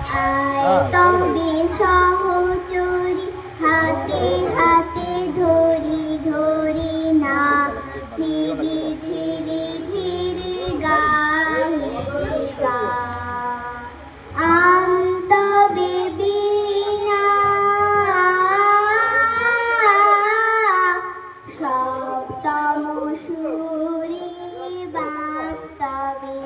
আয় তবে সহচরী হাতে হাতে ধরি ধরি নাচি ধীরে ধীরে গাহিবি গান। তবে বিনা সপ্তম সুরে বাস্তবে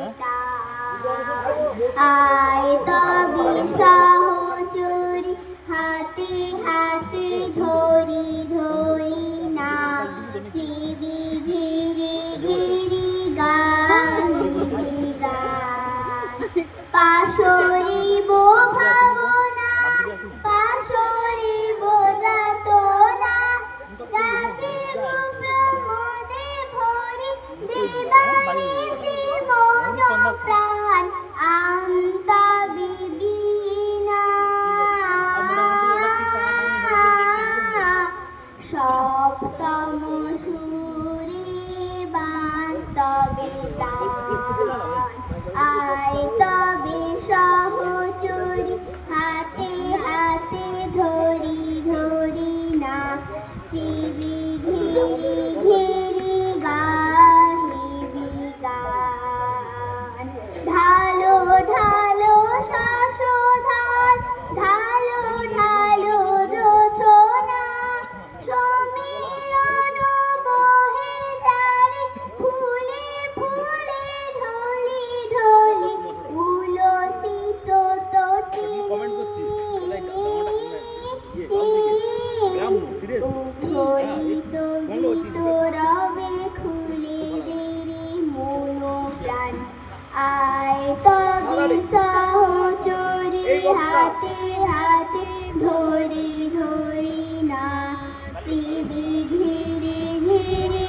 আয় তবে সহচরী হাতে হাতে ধরি ধরি নাচিবি ধীরে ধীরে গাহিবি গান। পাশরিব ভাবনা পাশরিব যাতনা রাখিব প্রমোদে ভরি দিবানিশি মন প্রাণ। তবে বিনা সপ্তম সুরে বাস্তবে আয় তবে সহচরী হাতে হাতে ধরি ধরি নাচিবি ধীরে ধীরে গাহিবি গান। ঢালো ঢালো শাসধার ঢালো ঢালো জোছনা সমীরণ বহে যারে ফুলে ফুলে ঢলি ঢলি উলসিত তটিনী উদ্ধরিত গীতরবে খুলে দেরি মন প্রাণ। আয় তবে সহচরী হাতে হাতে ধরি ধরি নাচিবি ধীরে ধীরে